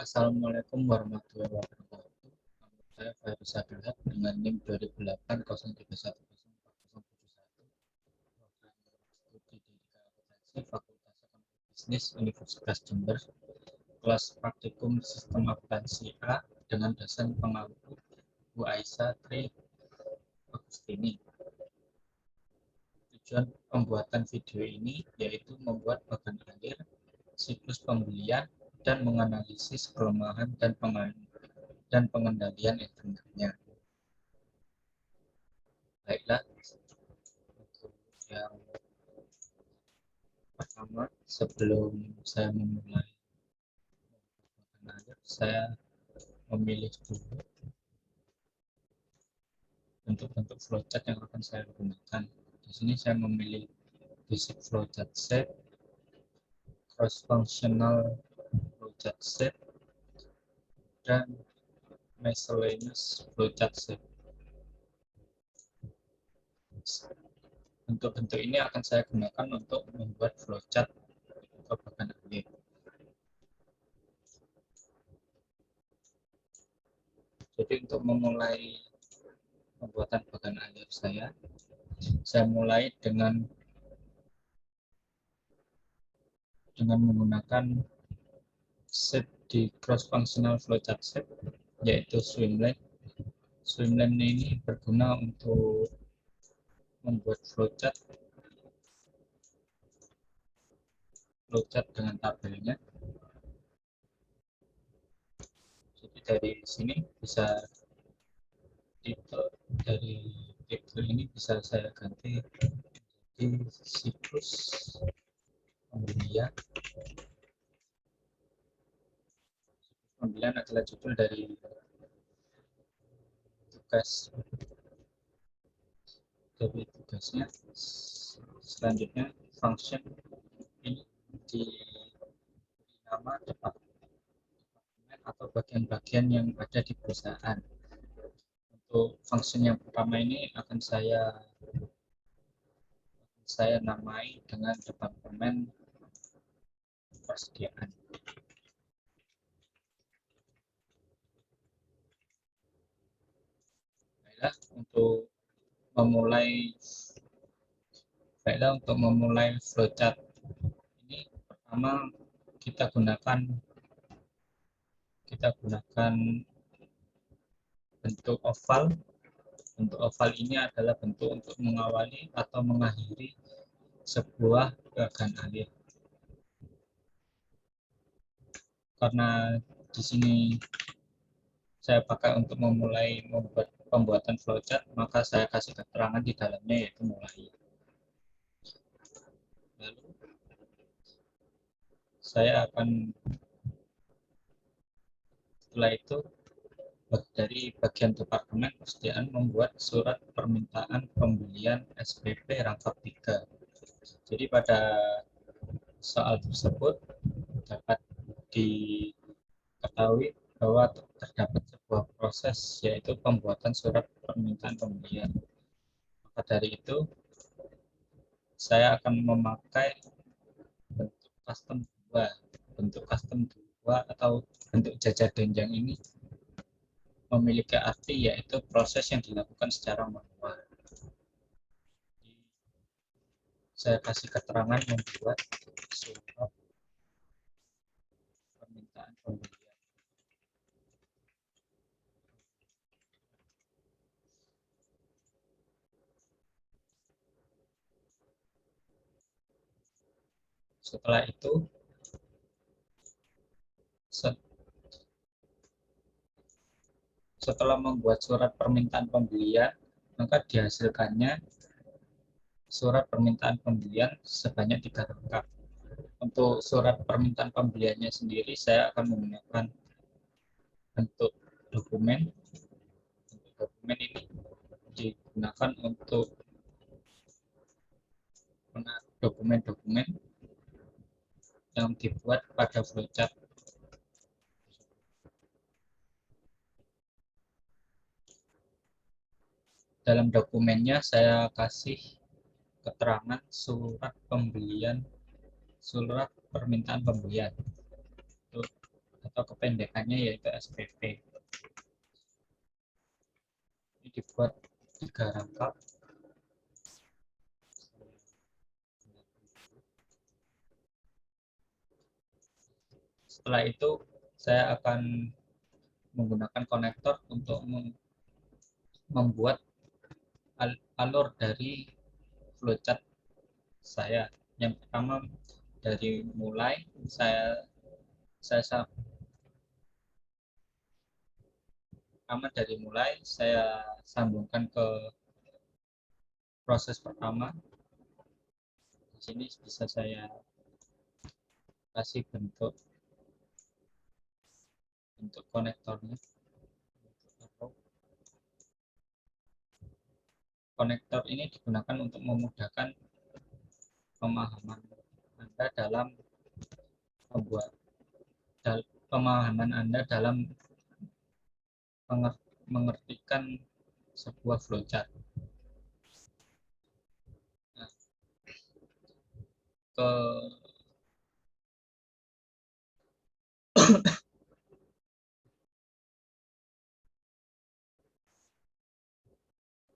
Assalamualaikum warahmatullahi wabarakatuh. Nama saya Fahri Sabilat dengan NIM 200803104071. Program studi Pendidikan Akuntansi Fakultas Ekonomi Bisnis Universitas Jember. Kelas praktikum Sistem Akuntansi A dengan dosen pengampu Bu Aisyah Tri Agustini. Tujuan pembuatan video ini yaitu membuat bagan alir, siklus pembelian, dan menganalisis kelemahan dan pengendalian internalnya. Baiklah, untuk yang pertama, sebelum saya memulai saya memilih dulu bentuk-bentuk flowchart yang akan saya gunakan. Di sini saya memilih basic flowchart set, cross-functional flowchart set, dan miscellaneous flowchart set. Bentuk-bentuk ini akan saya gunakan untuk membuat flowchart atau bagan alir. Jadi untuk memulai pembuatan bagan alir saya mulai dengan menggunakan set di cross-functional flowchart set, yaitu swimlane. Swimlane ini berguna untuk membuat flowchart dengan tabelnya. Jadi dari sini bisa dari titel ini bisa saya ganti di siklus pembelian. Pembelian adalah judul dari tugasnya. Selanjutnya function ini diberi nama departemen atau bagian-bagian yang ada di perusahaan. Untuk function yang pertama ini akan saya namai dengan departemen persediaan. Baiklah, untuk memulai flowchart ini, pertama kita gunakan bentuk oval. Bentuk oval ini adalah bentuk untuk mengawali atau mengakhiri sebuah bagan alir. Karena di sini saya pakai untuk memulai pembuatan flowchart, maka saya kasih keterangan di dalamnya yaitu mulai. Lalu saya akan setelah itu dari bagian departemen persediaan membuat surat permintaan pembelian SPP rangkap 3. Jadi pada soal tersebut dapat diketahui bahwa terdapat sebuah proses yaitu pembuatan surat permintaan pembelian. Maka dari itu saya akan memakai bentuk custom 2. Bentuk custom 2 atau bentuk jajar doenjang ini memiliki arti yaitu proses yang dilakukan secara manual. Saya kasih keterangan membuat surat permintaan pembelian. Setelah itu setelah membuat surat permintaan pembelian, maka dihasilkannya surat permintaan pembelian sebanyak 3 rangkap. Untuk surat permintaan pembeliannya sendiri saya akan menggunakan bentuk dokumen. Bentuk dokumen ini digunakan untuk menaruh dokumen-dokumen yang dibuat pada flowchart. Dalam dokumennya saya kasih keterangan surat permintaan pembelian. Untuk atau kependekannya yaitu SPP. Ini dibuat 3 rangkap. Setelah itu saya akan menggunakan konektor untuk membuat alur dari flowchart saya. Yang pertama dari mulai saya sambungkan ke proses pertama. Di sini bisa saya kasih bentuk konektornya. Konektor ini digunakan untuk memudahkan pemahaman Anda dalam mengertikan sebuah flowchart. Nah,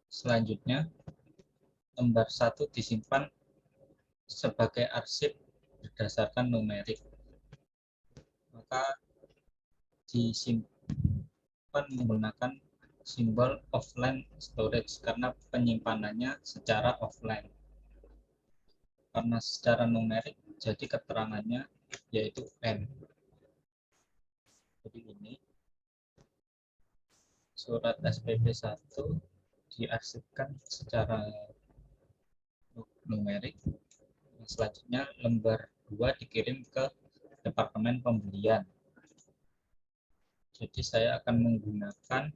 selanjutnya lembar 1 disimpan sebagai arsip berdasarkan numerik, maka disimpan menggunakan simbol offline storage karena penyimpanannya secara offline. Karena secara numerik, jadi keterangannya yaitu N. Jadi ini surat SPP 1 diarsipkan secara numerik. Selanjutnya lembar 2 dikirim ke departemen pembelian. Jadi saya akan menggunakan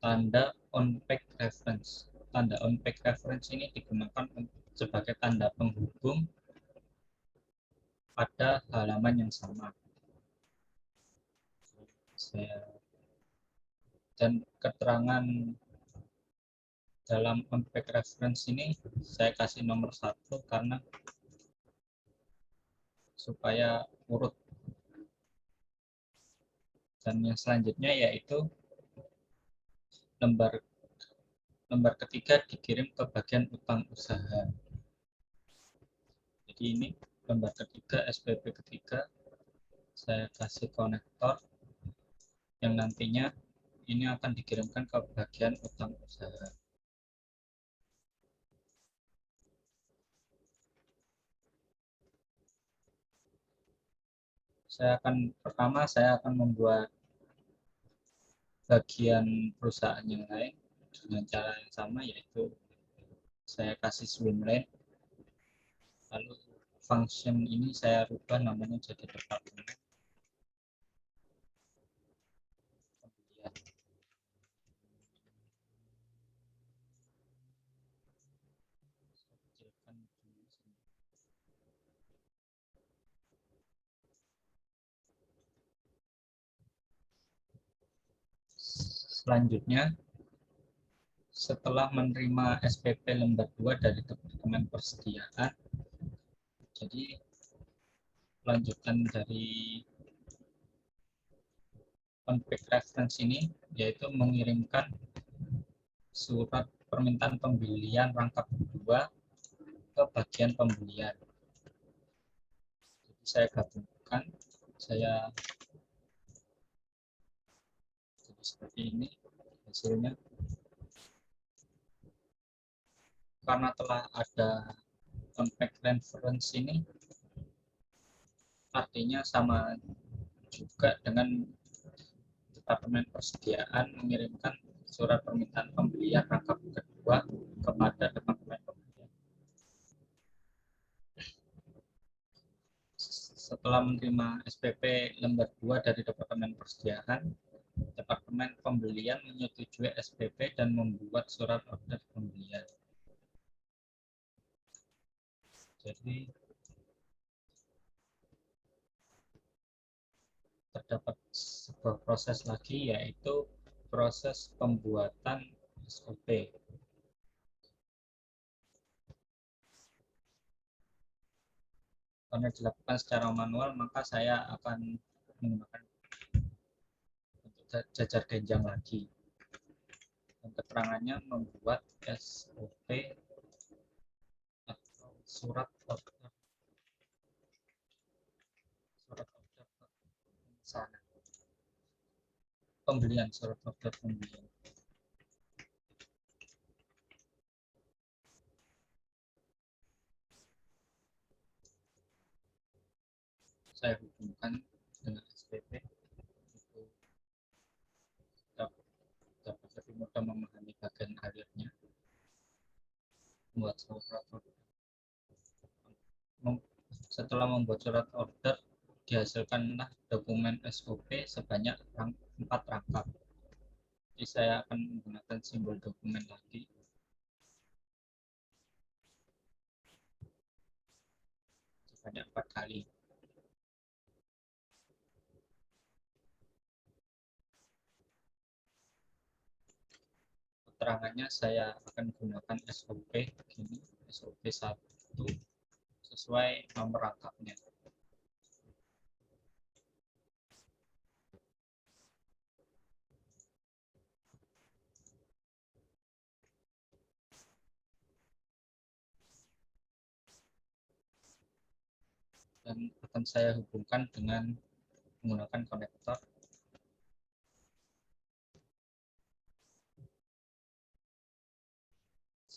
tanda on-page reference. Tanda on-page reference ini digunakan sebagai tanda penghubung pada halaman yang sama. Dan keterangan dalam on-page reference ini saya kasih nomor 1 karena supaya urut. Dan yang selanjutnya yaitu lembar ketiga dikirim ke bagian utang usaha. Jadi ini lembar ketiga, SPP ketiga, saya kasih konektor yang nantinya ini akan dikirimkan ke bagian utang usaha. Pertama saya akan membuat bagian perusahaan yang lain dengan cara yang sama, yaitu saya kasih swimlane, lalu function ini saya rubah namanya jadi departemen pembelian. Selanjutnya, setelah menerima SPP lembar 2 dari Departemen Persediaan, jadi lanjutan dari on-page reference ini yaitu mengirimkan surat permintaan pembelian rangkap 2 ke bagian pembelian. Jadi saya gabungkan, jadi seperti ini hasilnya. Karena telah ada on-page reference ini, artinya sama juga dengan Departemen Persediaan mengirimkan surat permintaan pembelian rangkap kedua kepada Departemen Pembelian. Setelah menerima SPP lembar 2 dari Departemen Persediaan, Departemen Pembelian menyetujui SPP dan membuat surat order pembelian. Jadi terdapat sebuah proses lagi, yaitu proses pembuatan SOP. Karena dilakukan secara manual, maka saya akan menggunakan untuk jajar genjang lagi. Dan keterangannya membuat SOP atau surat order sana pembelian, surat order pembelian. Saya hubungkan dengan SPP untuk dapat lebih mudah memahami bagian akhirnya. Membuat surat order. Setelah membuat surat order, dihasilkanlah dokumen SOP sebanyak 4 rangkap. Jadi saya akan menggunakan simbol dokumen lagi. Sebanyak 4 kali. Keterangannya saya akan gunakan SOP begini, SOP 1 sesuai nomor rangkapnya. Dan akan saya hubungkan dengan menggunakan konektor.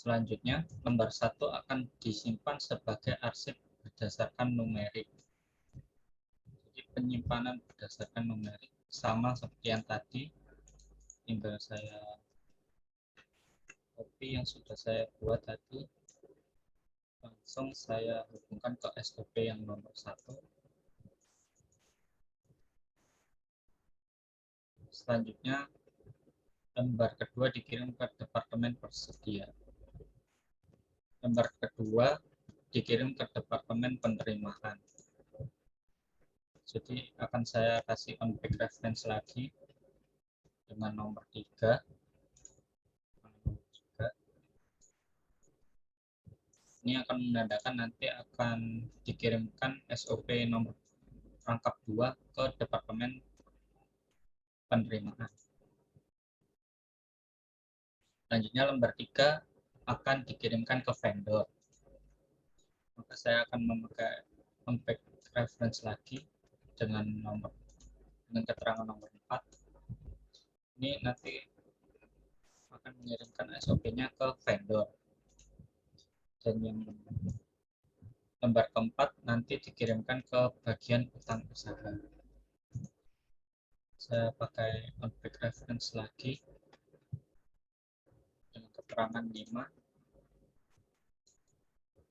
Selanjutnya, lembar 1 akan disimpan sebagai arsip berdasarkan numerik. Jadi penyimpanan berdasarkan numerik sama seperti yang tadi, tinggal saya copy yang sudah saya buat tadi, langsung saya hubungkan ke SOP yang nomor 1. Selanjutnya, lembar kedua dikirim ke departemen persedia. Lembar kedua dikirim ke departemen penerimaan. Jadi akan saya kasih on-back reference lagi dengan nomor 3. Ini akan menandakan nanti akan dikirimkan SOP nomor rangkap 2 ke departemen penerimaan. Selanjutnya lembar 3 akan dikirimkan ke vendor. Maka saya akan memakai on-back reference lagi dengan keterangan nomor 4. Ini nanti akan mengirimkan SOP-nya ke vendor. Dan yang lembar keempat nanti dikirimkan ke bagian utang usaha. Saya pakai on-back reference lagi dengan keterangan 5.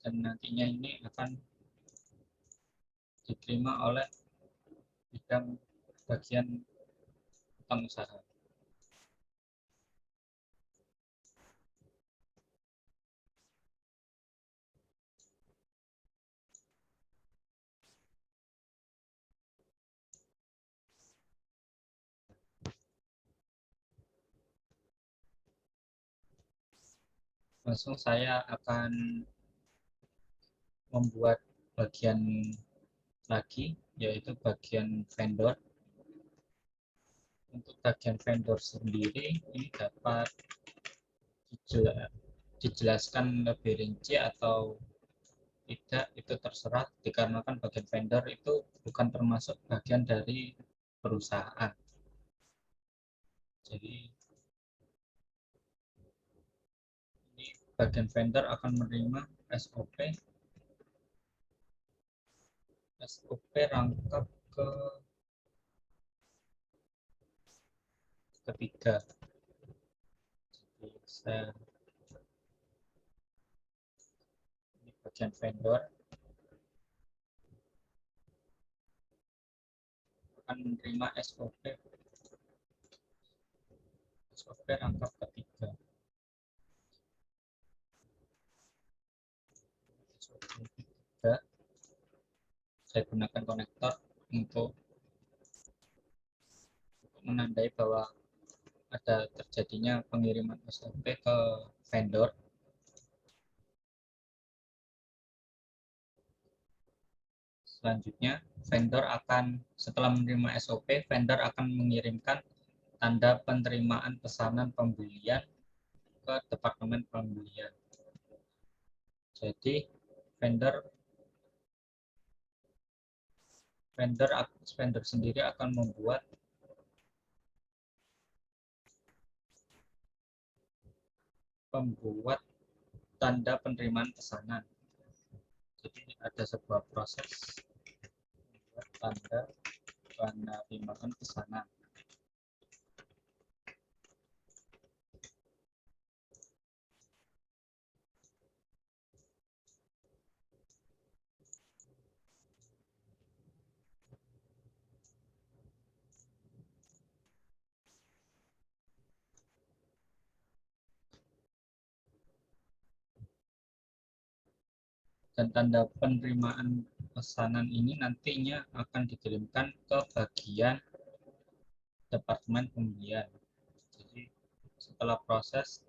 Dan nantinya ini akan diterima oleh bidang bagian utang usaha. Langsung saya akan membuat bagian lagi, yaitu bagian vendor. Untuk bagian vendor sendiri ini dapat dijelaskan lebih rinci atau tidak, itu terserah, dikarenakan bagian vendor itu bukan termasuk bagian dari perusahaan. Jadi ini bagian vendor akan menerima SOP rangkap ketiga. Jadi saya ini bagian vendor akan menerima SOP rangkap ketiga. SOP ketiga saya gunakan konektor untuk menandai bahwa ada terjadinya pengiriman SOP ke vendor. Selanjutnya, setelah menerima SOP, vendor akan mengirimkan tanda penerimaan pesanan pembelian ke departemen pembelian. Jadi vendor sendiri akan membuat tanda penerimaan pesanan. Jadi ada sebuah proses membuat tanda penerimaan pesanan. Dan tanda penerimaan pesanan ini nantinya akan dikirimkan ke bagian departemen pembelian. Jadi setelah proses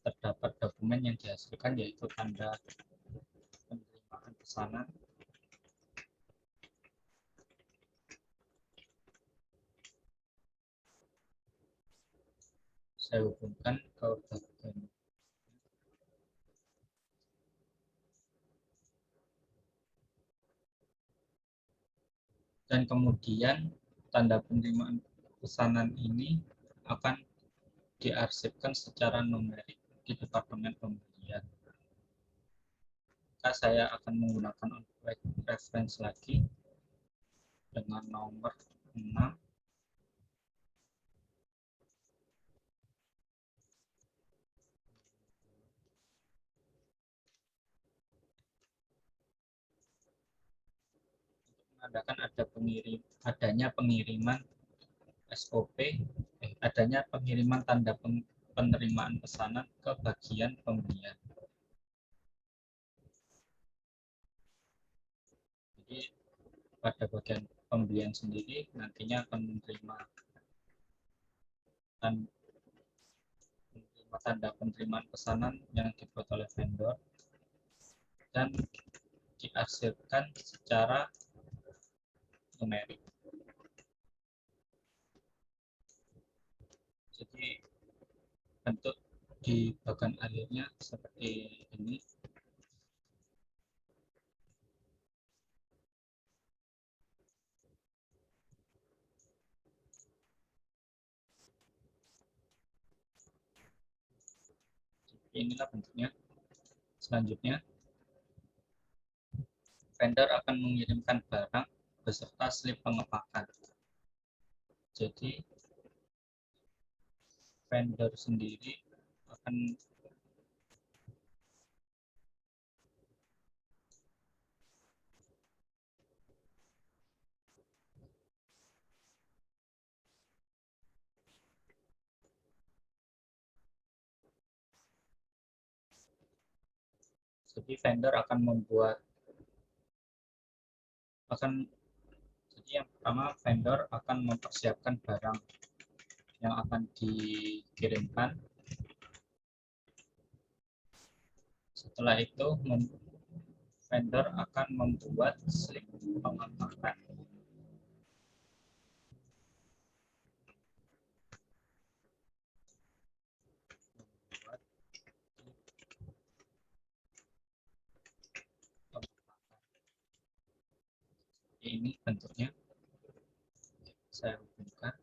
terdapat dokumen yang dihasilkan, yaitu tanda penerimaan pesanan. Saya hubungkan ke bagian dan kemudian tanda penerimaan pesanan ini akan diarsipkan secara numerik di departemen pembelian. Maka saya akan menggunakan reference lagi dengan nomor 6. Menandakan adanya pengiriman SOP, adanya pengiriman tanda penerimaan pesanan ke bagian pembelian. Jadi pada bagian pembelian sendiri nantinya akan menerima tanda penerimaan pesanan yang dibuat oleh vendor dan diarsipkan secara numerik. Jadi bentuk di bagian akhirnya seperti ini. Inilah bentuknya. Selanjutnya, vendor akan mengirimkan barang beserta slip pengepakan. Jadi vendor sendiri akan jadi yang pertama vendor akan mempersiapkan barang yang akan dikirimkan. Setelah itu vendor akan membuat slip pengepakan. Ini bentuknya. Saya hubungkan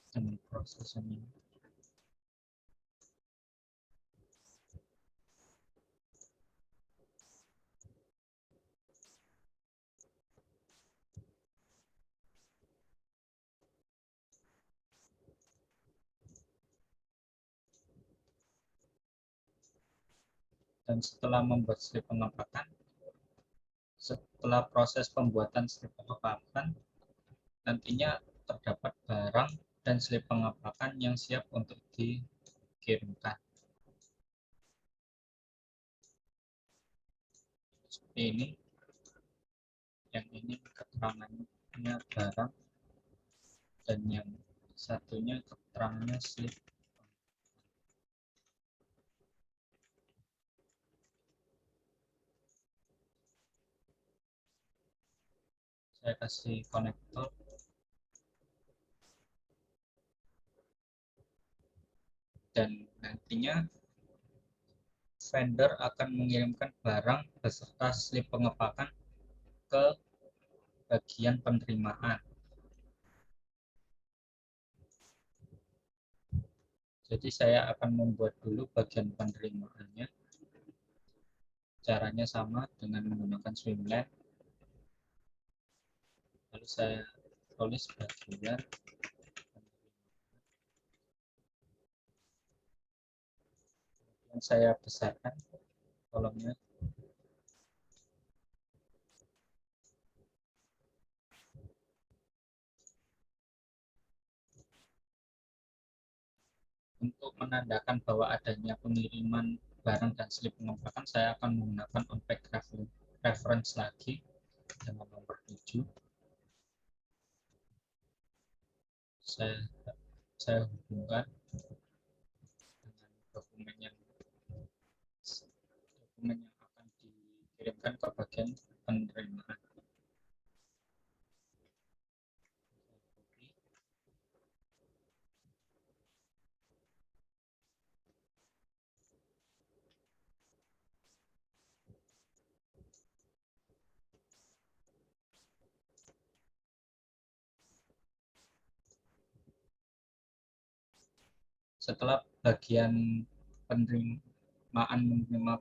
dengan proses ini. Dan setelah membuat slip pengepakan, setelah proses pembuatan slip pengepakan, nantinya terdapat barang dan slip pengepakan yang siap untuk dikirimkan. Seperti ini. Yang ini keterangannya barang dan yang satunya keterangannya slip. Saya kasih konektor. Dan nantinya vendor akan mengirimkan barang beserta slip pengepakan ke bagian penerimaan. Jadi saya akan membuat dulu bagian penerimaannya. Caranya sama dengan menggunakan Swimlane. Lalu saya tulis bagian, yang saya besarkan kolomnya. Untuk menandakan bahwa adanya pengiriman barang dan slip pengepakan, saya akan menggunakan on-pack reference lagi dengan nomor 7. Saya hubungkan dengan dokumen yang akan dikirimkan ke bagian penerimaan. Setelah bagian penerimaan menerima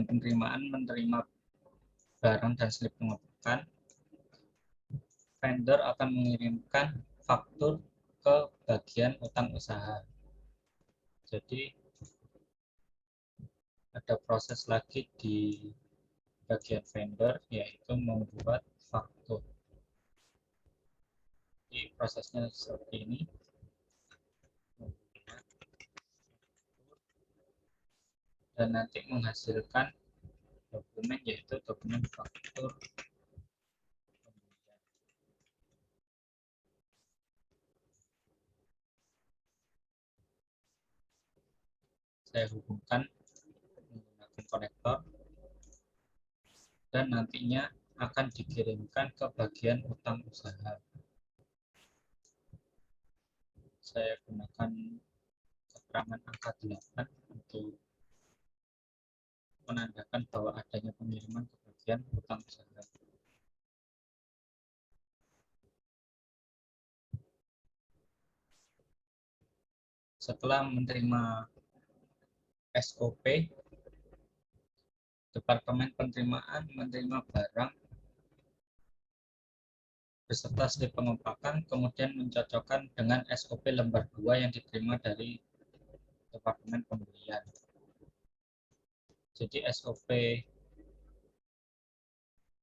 penerimaan menerima barang dan slip pengepakan, vendor akan mengirimkan faktur ke bagian utang usaha. Jadi ada proses lagi di bagian vendor, yaitu membuat faktur. Jadi prosesnya seperti ini. Dan nanti menghasilkan dokumen, yaitu dokumen faktur. Saya hubungkan menggunakan konektor dan nantinya akan dikirimkan ke bagian utang usaha. Saya gunakan keterangan angka 8 untuk menandakan bahwa adanya pengiriman ke bagian utang usaha. Setelah menerima SOP, Departemen Penerimaan menerima barang beserta slip pengepakan, kemudian mencocokkan dengan SOP lembar 2 yang diterima dari Departemen Pembelian. Jadi SOP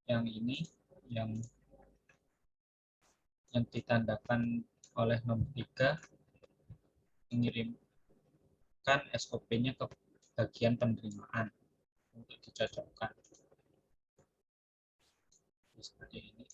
yang ini yang ditandakan oleh nomor 3 mengirimkan SOP-nya ke bagian penerimaan untuk dicocokkan. Seperti ini.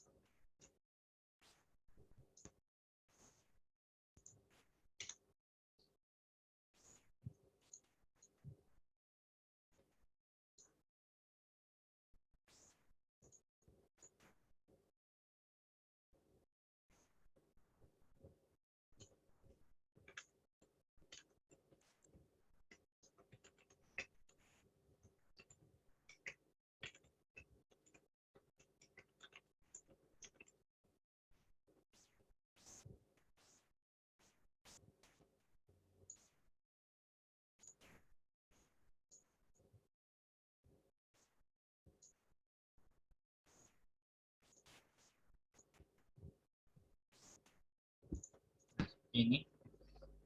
Ini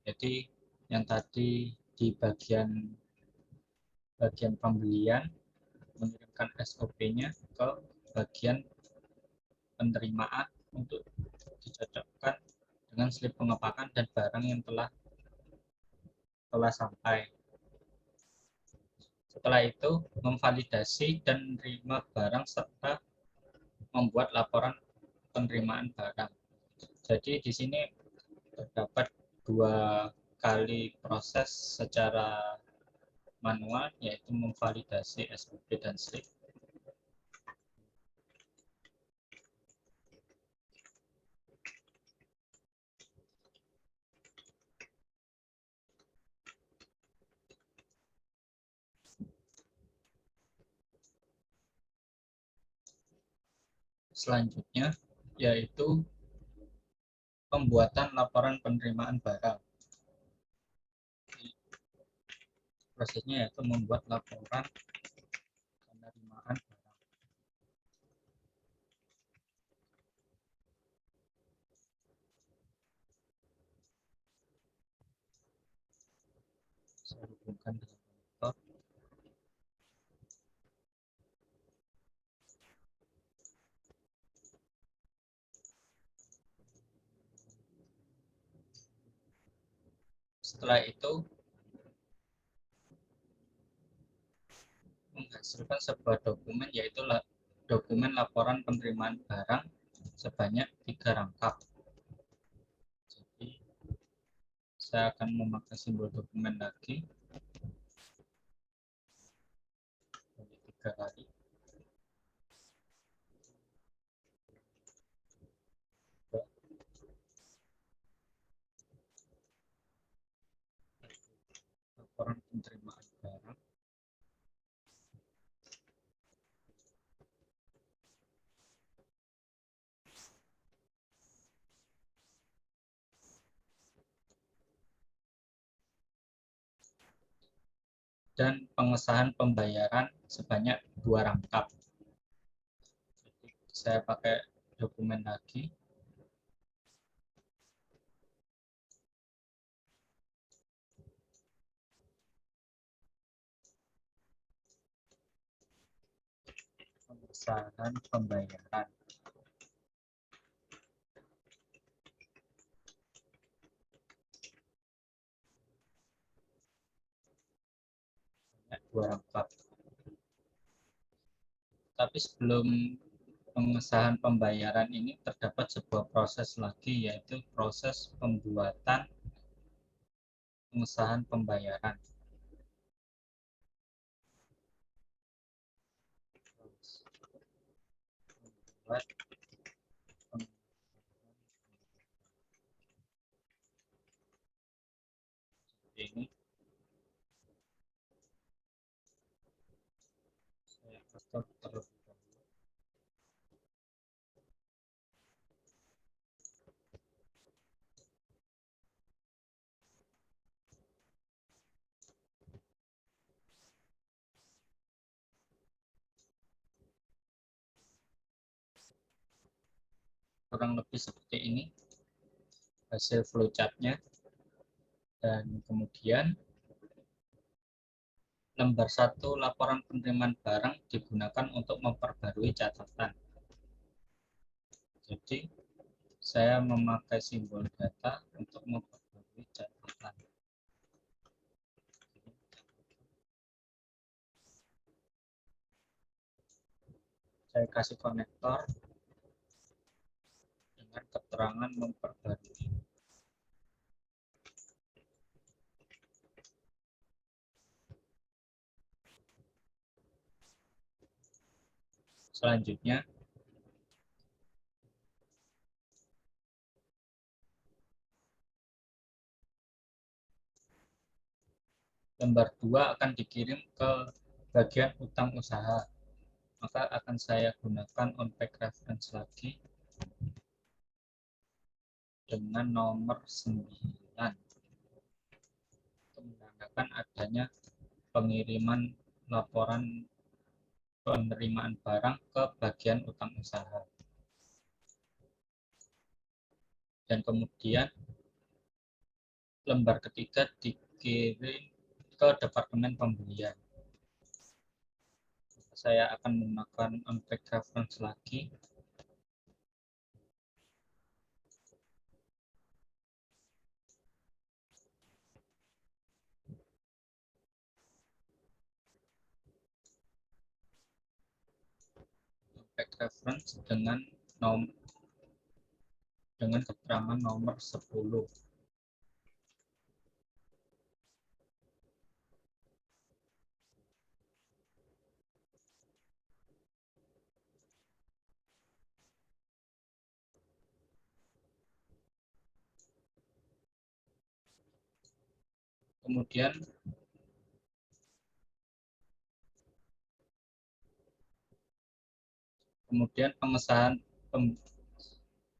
jadi yang tadi di bagian pembelian mengirimkan SOP-nya ke bagian penerimaan untuk dicocokkan dengan slip pengepakan dan barang yang telah sampai. Setelah itu memvalidasi dan menerima barang serta membuat laporan penerimaan barang. Jadi di sini terdapat 2 kali proses secara manual, yaitu memvalidasi SOP dan SLIP. Selanjutnya yaitu pembuatan laporan penerimaan barang. Prosesnya yaitu membuat laporan penerimaan barang. Saya hubungkan dengan konektor. Setelah itu menghasilkan sebuah dokumen, yaitu dokumen laporan penerimaan barang sebanyak 3 rangkap. Jadi saya akan memakai simbol dokumen lagi 3 kali. Laporan penerimaan barang. Dan pengesahan pembayaran sebanyak 2 rangkap. Jadi saya pakai dokumen lagi. Pengesahan pembayaran. Sebanyak 2 rangkap. Tapi sebelum pengesahan pembayaran ini terdapat sebuah proses lagi, yaitu proses pembuatan pengesahan pembayaran. Membuat ini saya atur terlebih dahulu. Kurang lebih seperti ini hasil flowchart-nya. Dan kemudian lembar 1 laporan penerimaan barang digunakan untuk memperbarui catatan. Jadi saya memakai simbol data untuk memperbarui catatan. Saya kasih konektor dengan keterangan memperbarui. Selanjutnya lembar 2 akan dikirim ke bagian utang usaha. Maka akan saya gunakan on-page reference lagi dengan nomor 9 untuk menandakan adanya pengiriman laporan penerimaan barang ke bagian utang usaha. Dan kemudian lembar ketiga dikirim ke departemen pembelian. Saya akan menggunakan on-page reference lagi. On-page reference dengan keterangan nomor 10. kemudian pengesahan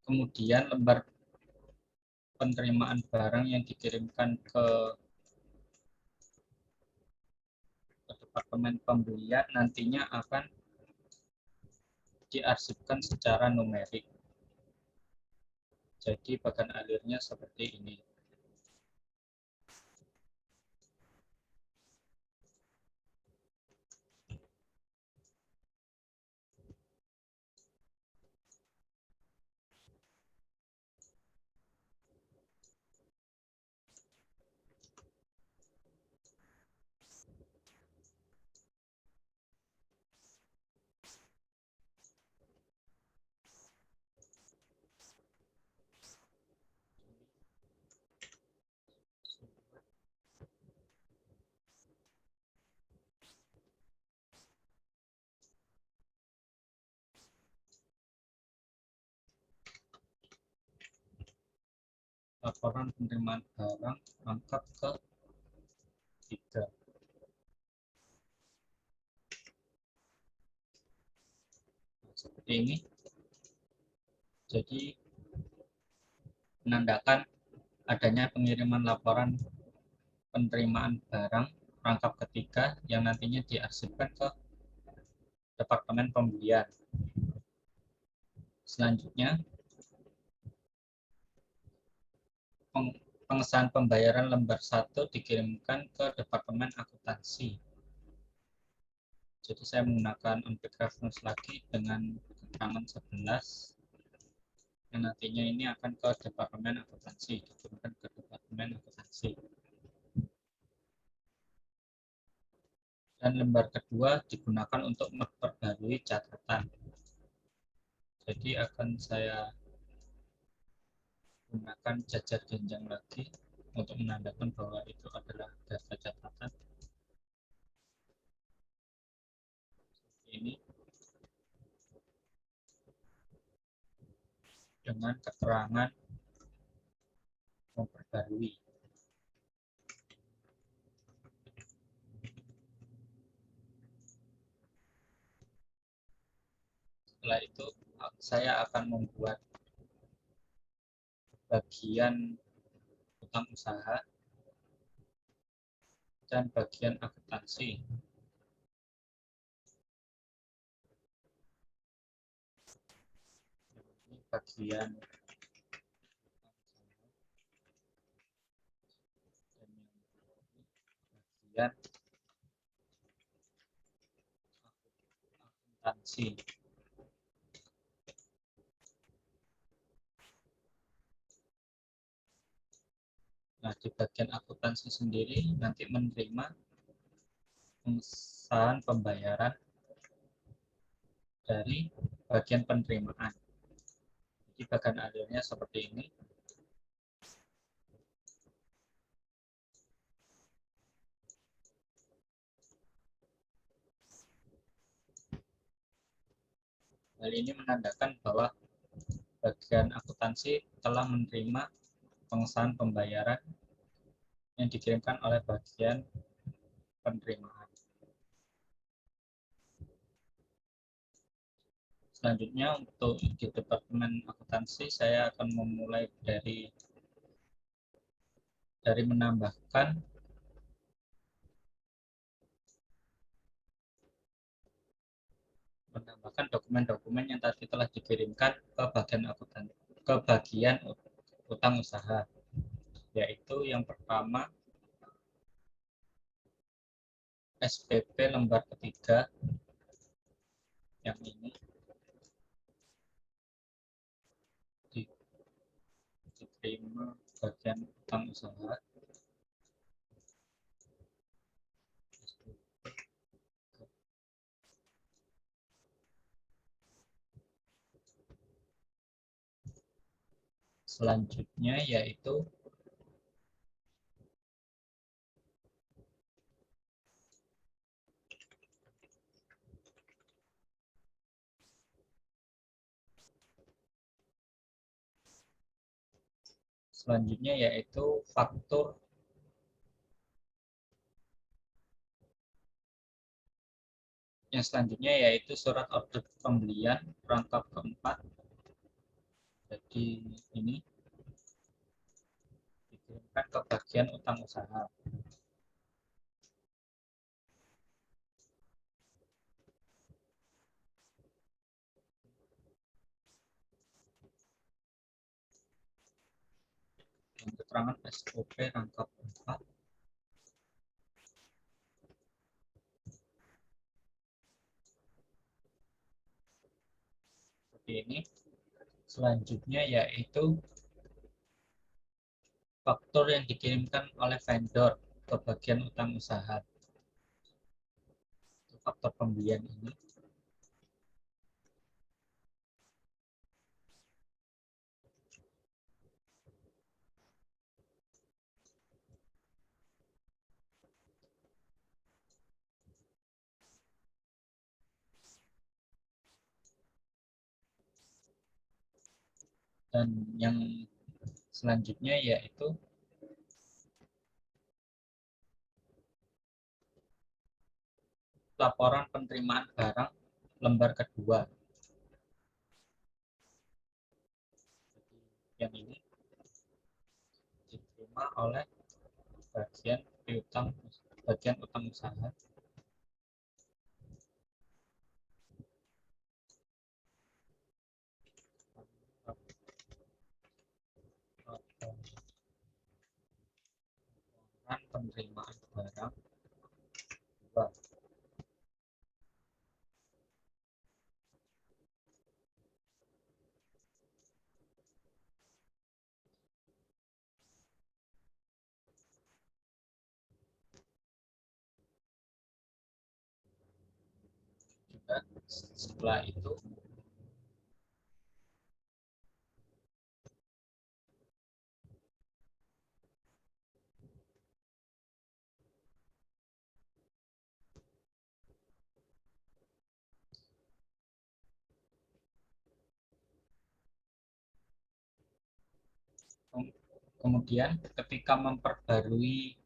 kemudian lembar penerimaan barang yang dikirimkan ke departemen pembelian nantinya akan diarsipkan secara numerik. Jadi bagan alirnya seperti ini. Laporan penerimaan barang rangkap ke-3. Seperti ini. Jadi menandakan adanya pengiriman laporan penerimaan barang rangkap ketiga yang nantinya diarsipkan ke departemen pembelian. Selanjutnya, pengesahan pembayaran lembar 1 dikirimkan ke departemen akuntansi. Jadi saya menggunakan on-page reference lagi dengan keterangan 11 yang nantinya ini akan ke departemen akuntansi, dikirimkan ke departemen akuntansi. Dan lembar kedua digunakan untuk memperbarui catatan. Jadi akan saya gunakan jajar genjang lagi untuk menandakan bahwa itu adalah data catatan. Ini dengan keterangan memperbarui. Setelah itu saya akan membuat bagian utang usaha dan bagian akuntansi. Ini bagian dan akuntansi. Nah, di bagian akuntansi sendiri nanti menerima pengesahan pembayaran dari bagian penerimaan. Jadi bagian alirnya seperti ini. Hal ini menandakan bahwa bagian akuntansi telah menerima pengesahan pembayaran yang dikirimkan oleh bagian penerimaan. Selanjutnya untuk di departemen akuntansi saya akan memulai dari menambahkan dokumen-dokumen yang tadi telah dikirimkan ke bagian utang usaha, yaitu yang pertama SPP lembar ketiga yang ini diterima bagian utang usaha. Selanjutnya yaitu faktur Yang selanjutnya yaitu surat order pembelian perangkap keempat. Jadi ini dikirimkan ke bagian utang usaha. Dan keterangan SOP rangkap keempat. Seperti ini. Selanjutnya yaitu faktur yang dikirimkan oleh vendor ke bagian utang usaha. Faktur pembelian ini. Dan yang selanjutnya yaitu laporan penerimaan barang lembar kedua. Yang ini diterima oleh bagian utang usaha. Laporan penerimaan barang kedua. Juga setelah itu kemudian ketika memperbarui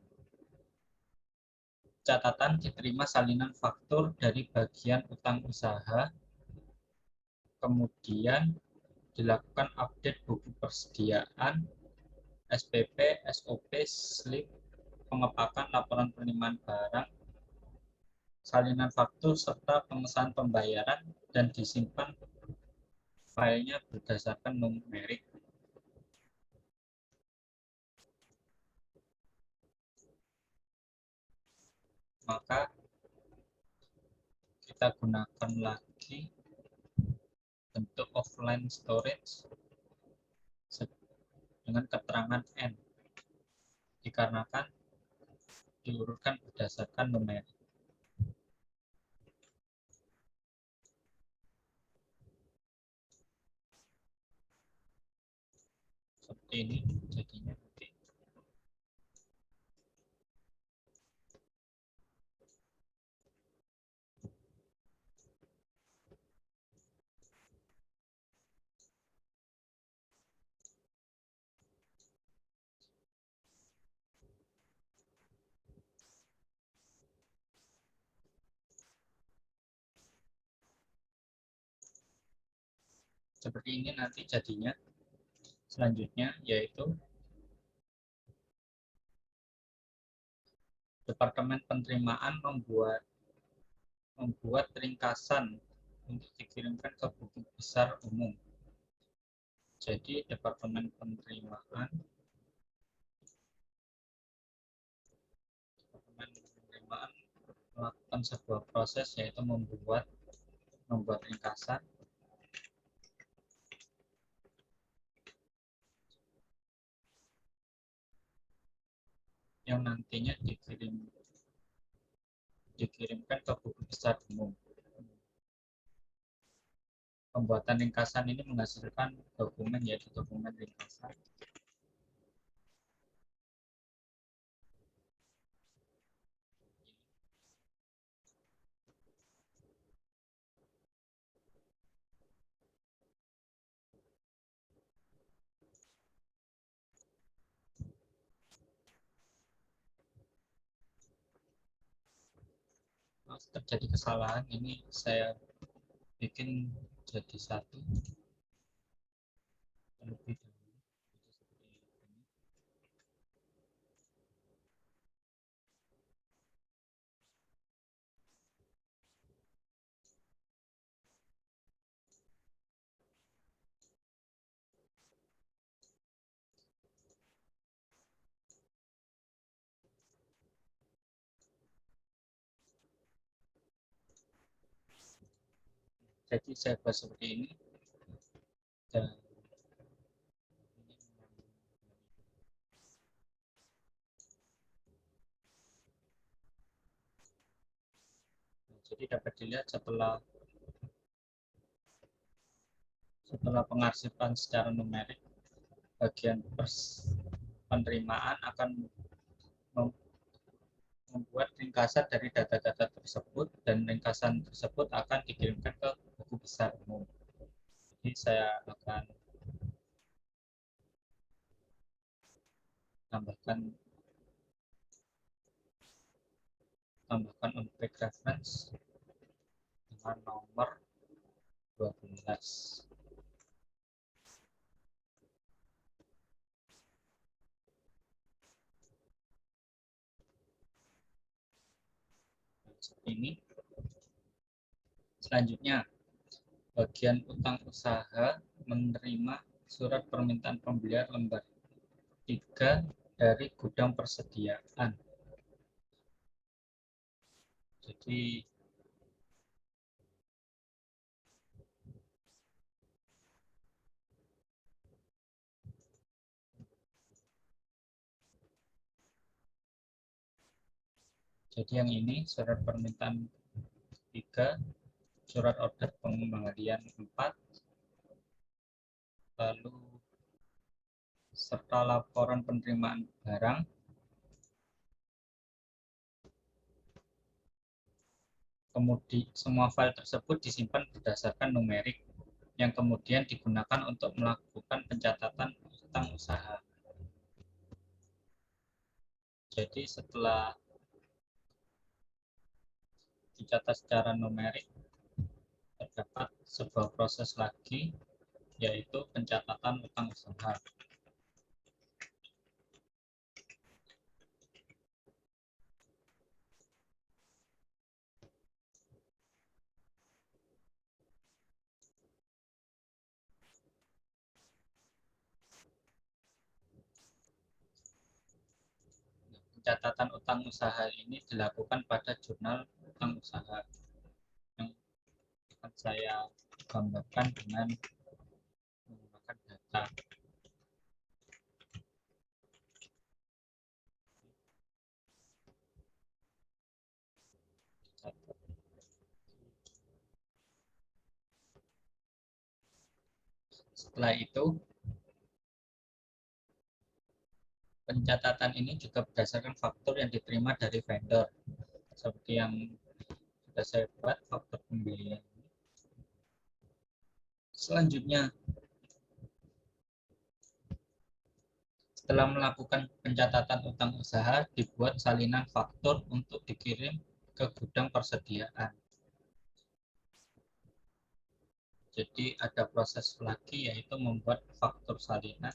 catatan diterima salinan faktur dari bagian utang usaha, kemudian dilakukan update buku persediaan, SPP, SOP, slip, pengepakan laporan penerimaan barang, salinan faktur, serta pemesanan pembayaran, dan disimpan filenya berdasarkan numerik. Maka kita gunakan lagi bentuk offline storage dengan keterangan N, dikarenakan diurutkan berdasarkan numerik. Seperti ini jadinya nanti. Seperti ini nanti jadinya. Selanjutnya yaitu Departemen Penerimaan membuat ringkasan untuk dikirimkan ke buku besar umum. Jadi Departemen Penerimaan melakukan sebuah proses yaitu membuat ringkasan yang nantinya dikirimkan ke buku besar umum. Pembuatan ringkasan ini menghasilkan dokumen yaitu dokumen ringkasan. terjadi kesalahan, ini saya bikin jadi satu terlebih dahulu. Jadi saya buat seperti ini, dan jadi dapat dilihat setelah pengarsipan secara numerik, bagian penerimaan akan membuat ringkasan dari data-data tersebut, dan ringkasan tersebut akan dikirimkan ke buku besar umum. Jadi saya akan tambahkan unpack reference dengan nomor 12. Seperti ini. Selanjutnya, bagian utang usaha menerima surat permintaan pembelian lembar 3 dari gudang persediaan. Jadi yang ini surat permintaan 3, surat order pengembalian 4, lalu serta laporan penerimaan barang. Kemudian semua file tersebut disimpan berdasarkan numerik yang kemudian digunakan untuk melakukan pencatatan utang usaha. Jadi setelah dicatat secara numerik, terdapat sebuah proses lagi, yaitu pencatatan utang usaha. Pencatatan utang usaha ini dilakukan pada jurnal utang usaha yang akan saya gambarkan dengan menggunakan data. Setelah itu, pencatatan ini juga berdasarkan faktur yang diterima dari vendor, seperti yang sudah saya buat faktur pembelian. Selanjutnya, setelah melakukan pencatatan utang usaha, dibuat salinan faktur untuk dikirim ke gudang persediaan. Jadi ada proses lagi, yaitu membuat faktur salinan.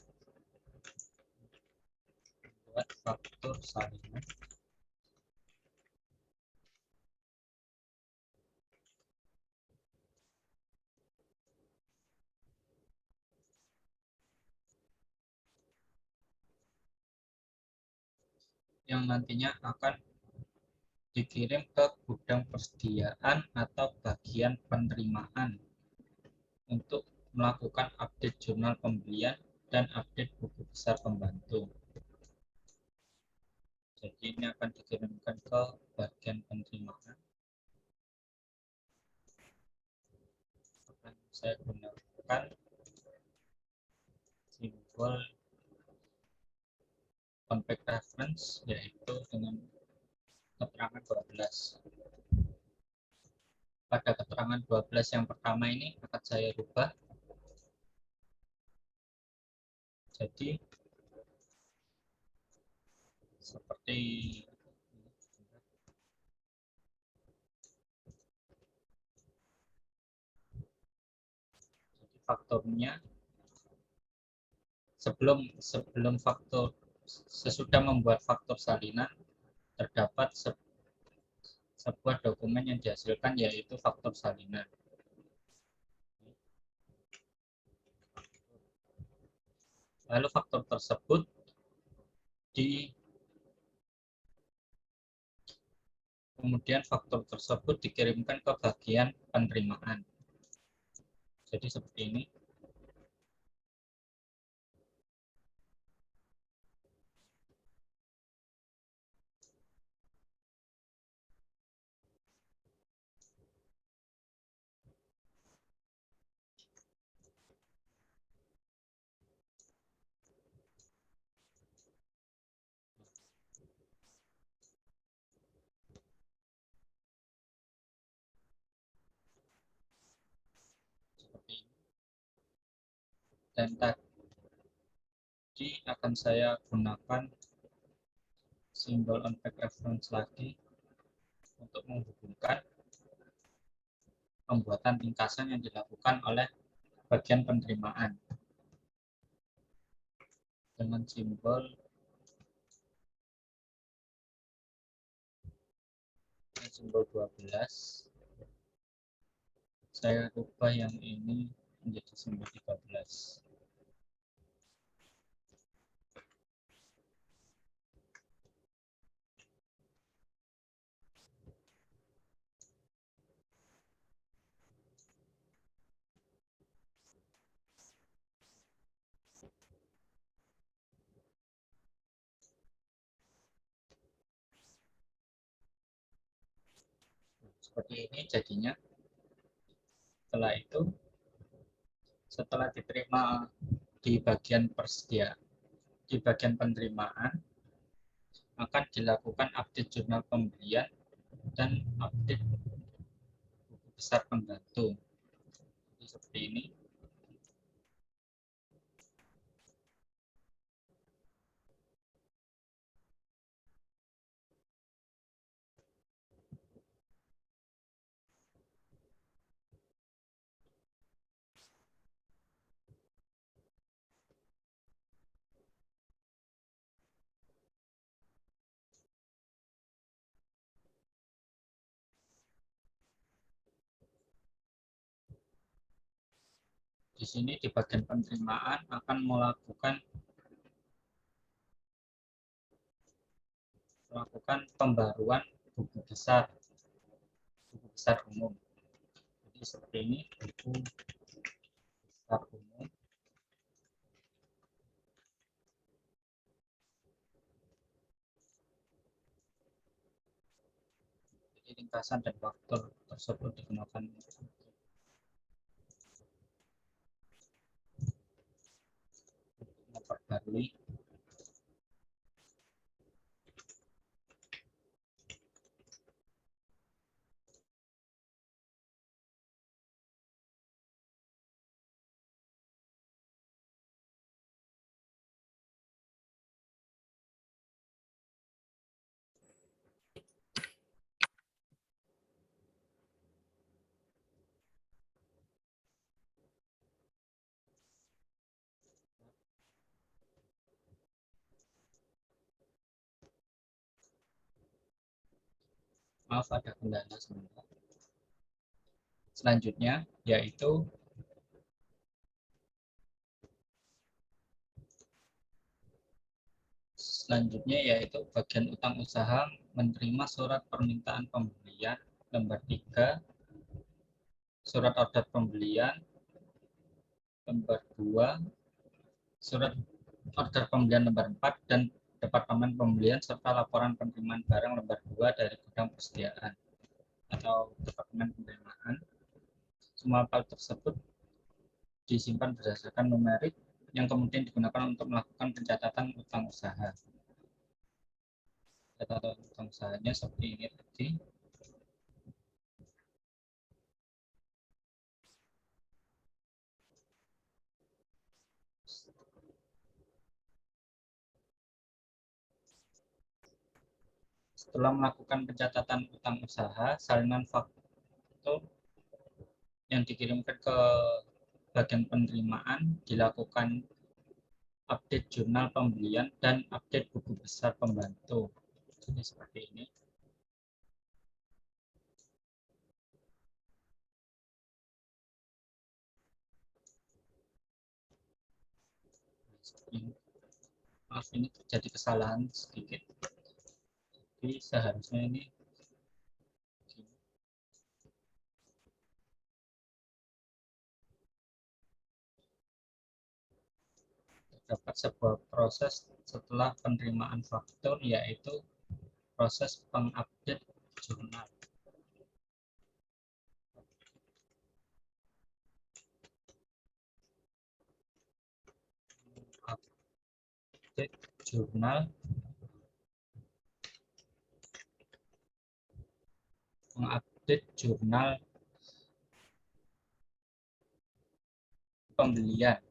Yang nantinya akan dikirim ke gudang persediaan atau bagian penerimaan untuk melakukan update jurnal pembelian dan update buku besar pembantu. Jadi ini akan dikirimkan ke bagian penerimaan. Akan saya gunakan simbol unpack reference, yaitu dengan keterangan 12. Pada keterangan 12 yang pertama ini akan saya rubah. Jadi seperti fakturnya sebelum faktur, sesudah membuat faktur salinan terdapat sebuah dokumen yang dihasilkan, yaitu faktur salinan. Lalu faktur tersebut kemudian faktur tersebut dikirimkan ke bagian penerimaan. Jadi seperti ini. Dan tadi akan saya gunakan simbol unpack reference lagi untuk menghubungkan pembuatan ringkasan yang dilakukan oleh bagian penerimaan dengan simbol simbol 12. Saya ubah yang ini menjadi simbol 13. Seperti ini jadinya. Setelah itu, setelah diterima di bagian persediaan, di bagian penerimaan, akan dilakukan update jurnal pembelian dan update buku besar pembantu. Jadi seperti ini. Di sini di bagian penerimaan akan melakukan pembaruan buku besar umum. Jadi seperti ini, buku besar umum. Jadi ringkasan dan faktor tersebut digunakan memperbarui maaf ada kendala sebentar. Selanjutnya yaitu bagian utang usaha menerima surat permintaan pembelian lembar 3, surat order pembelian lembar 2, surat order pembelian lembar 4, dan departemen pembelian serta laporan penerimaan barang lembar 2 dari gudang persediaan atau departemen penerimaan. Semua file tersebut disimpan berdasarkan numerik yang kemudian digunakan untuk melakukan pencatatan utang usaha. Catatan utang usahanya seperti ini tadi. Setelah melakukan pencatatan utang usaha, salinan faktur yang dikirimkan ke bagian penerimaan dilakukan update jurnal pembelian dan update buku besar pembantu. Jadi seperti ini. Maaf, ini terjadi kesalahan sedikit. Jadi seharusnya ini terdapat sebuah proses setelah penerimaan faktur, yaitu proses pengupdate jurnal. Update jurnal, mengupdate jurnal pembelian.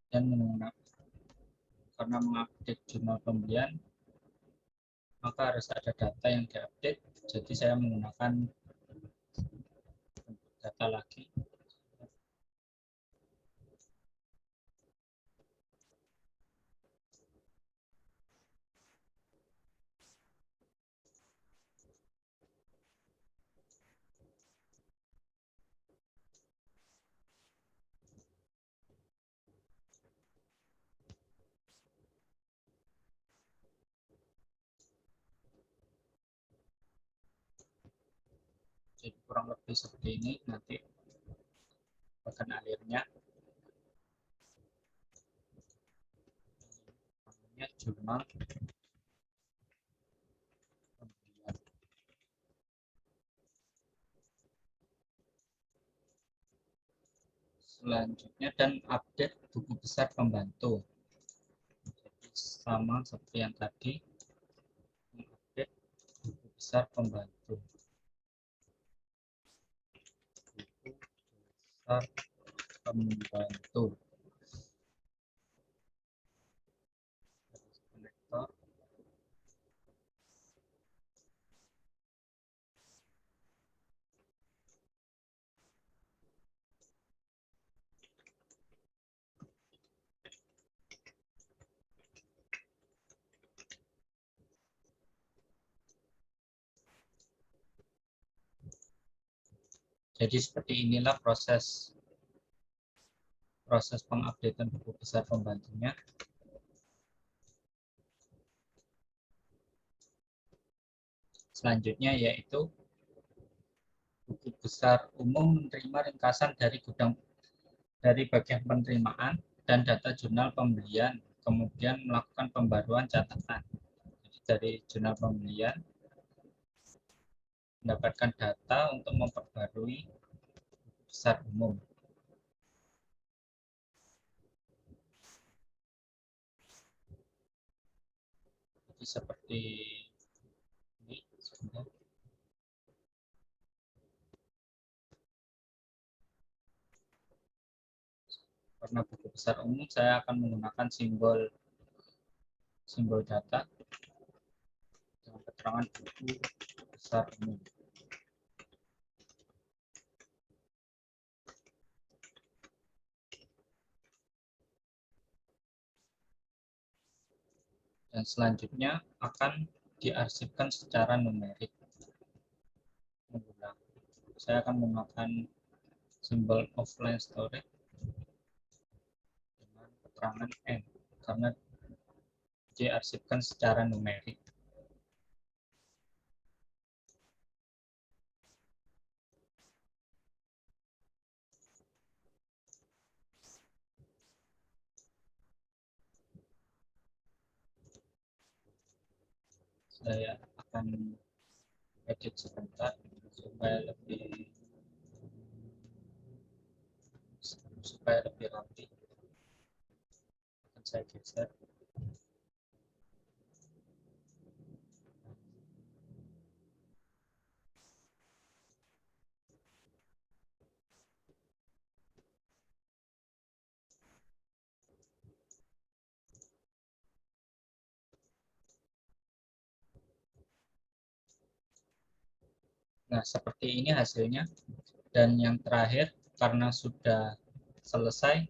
Dan karena mengupdate jurnal pembelian, maka harus ada data yang diupdate. Jadi saya menggunakan data lagi. Jadi kurang lebih seperti ini nanti akan alirnya. Namanya jurnal pembelian. Selanjutnya dan update buku besar pembantu. Jadi sama seperti yang tadi, update buku besar pembantu. Buku besar pembantu. Konektor. Jadi seperti inilah proses pengupdatean buku besar pembantunya. Selanjutnya yaitu buku besar umum menerima ringkasan dari bagian penerimaan dan data jurnal pembelian, kemudian melakukan pembaruan catatan. Jadi dari jurnal pembelian mendapatkan data untuk memperbarui buku besar umum. Jadi seperti ini sebentar. Karena buku besar umum, saya akan menggunakan simbol data dengan keterangan buku besar umum. Dan selanjutnya akan diarsipkan secara numerik. Saya akan menggunakan simbol offline storage dengan keterangan N karena diarsipkan secara numerik. Saya akan edit sebentar supaya lebih rapi. Akan saya geser. Nah, seperti ini hasilnya. Dan yang terakhir, karena sudah selesai,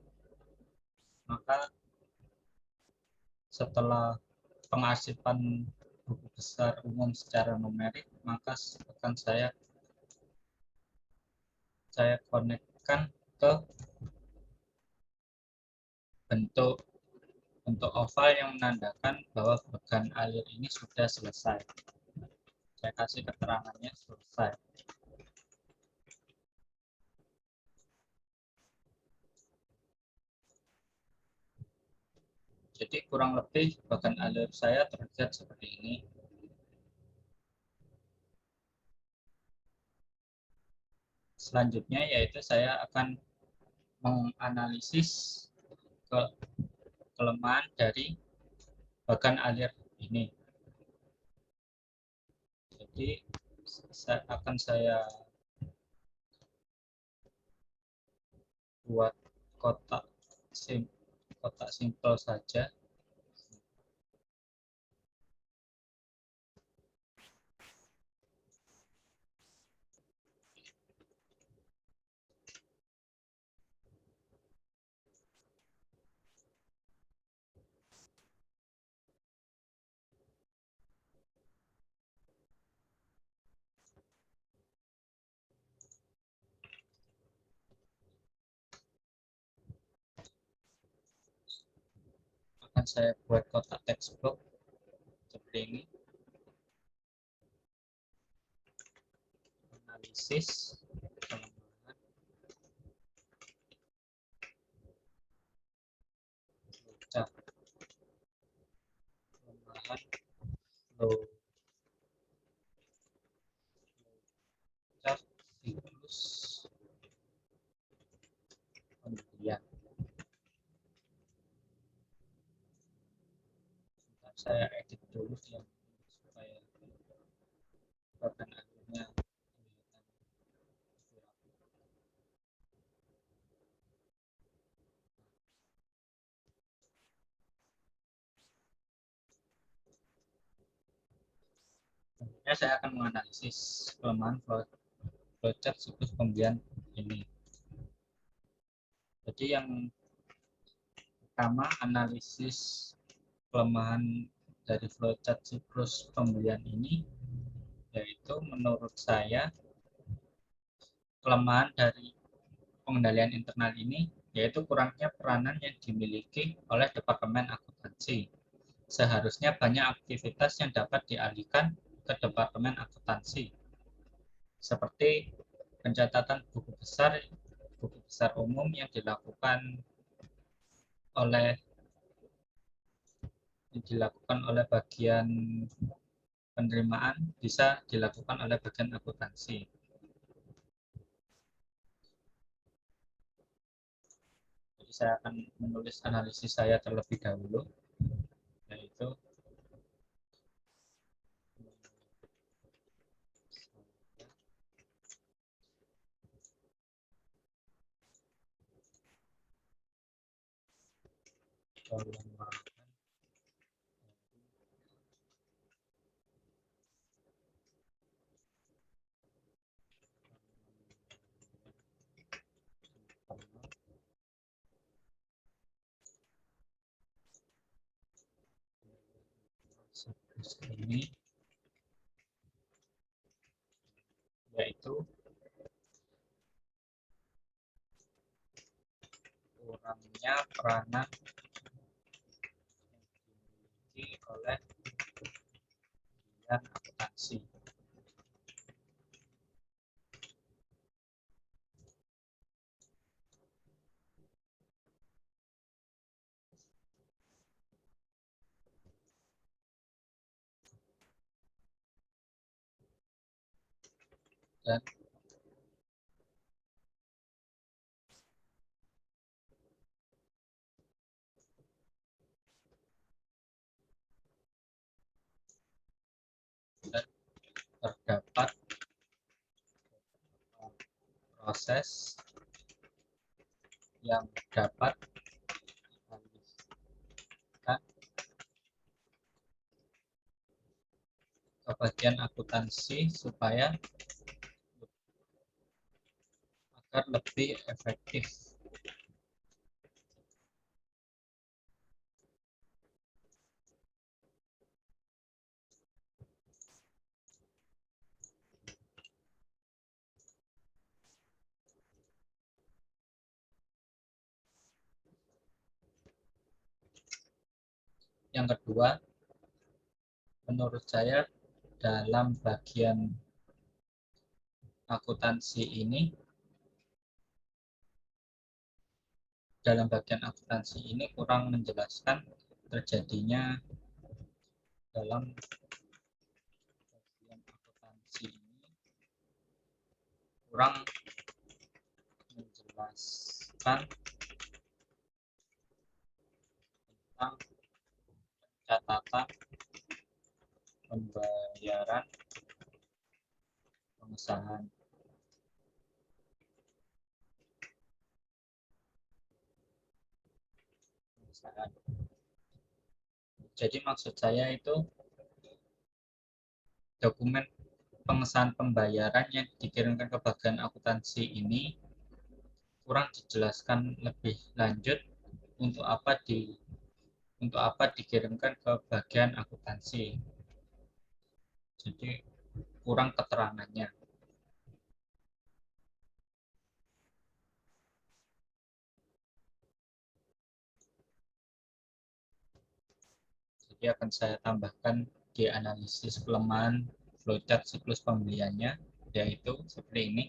maka setelah pengarsipan buku besar umum secara numerik, maka akan saya konekkan ke bentuk bentuk oval yang menandakan bahwa bagan alir ini sudah selesai. Saya kasih keterangannya selesai. Jadi kurang lebih bagan alir saya terlihat seperti ini. Selanjutnya yaitu saya akan menganalisis ke kelemahan dari bagan alir ini. Jadi saya buat kotak kotak simpel saja. Akan saya buat kotak text box seperti ini. Analisis kelemahan bocah kelemahan bocah siklus pembelian. Saya edit dulu yang supaya bagan akhirnya kemudian saya akan menganalisis kelemahan flowchart siklus pembelian ini. Jadi yang pertama, analisis kelemahan dari flowchart siklus pembelian ini, yaitu menurut saya kelemahan dari pengendalian internal ini yaitu kurangnya peranan yang dimiliki oleh Departemen Akuntansi. Seharusnya banyak aktivitas yang dapat dialihkan ke Departemen Akuntansi, seperti pencatatan buku besar umum yang dilakukan oleh bagian penerimaan bisa dilakukan oleh bagian akuntansi. Jadi saya akan menulis analisis saya terlebih dahulu, yaitu kelemahan ini, yaitu kurangnya peranan yang dimiliki oleh bagian akuntansi. Dan terdapat proses yang dapat dialihkan ke bagian akuntansi supaya agar lebih efektif. Yang kedua, menurut saya dalam bagian akuntansi ini kurang menjelaskan terjadinya dalam bagian akuntansi ini kurang menjelaskan tentang catatan pembayaran pengesahan. Jadi maksud saya itu dokumen pengesahan pembayaran yang dikirimkan ke bagian akuntansi ini kurang dijelaskan lebih lanjut untuk apa dikirimkan ke bagian akuntansi. Jadi kurang keterangannya. Jadi akan saya tambahkan di analisis kelemahan flowchart siklus pembeliannya, yaitu seperti ini.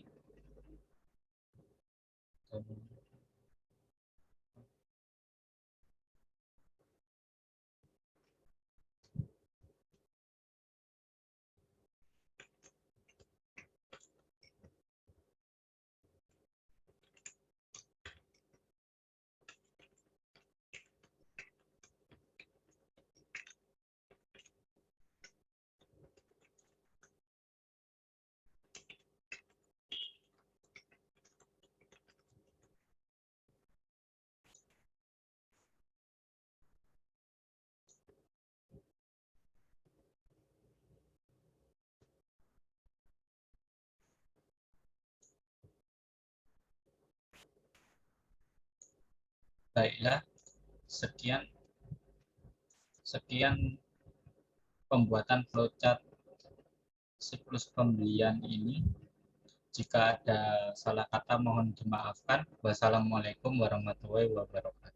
Baiklah, sekian pembuatan flowchart siklus pembelian ini. Jika ada salah kata mohon dimaafkan. Wassalamualaikum warahmatullahi wabarakatuh.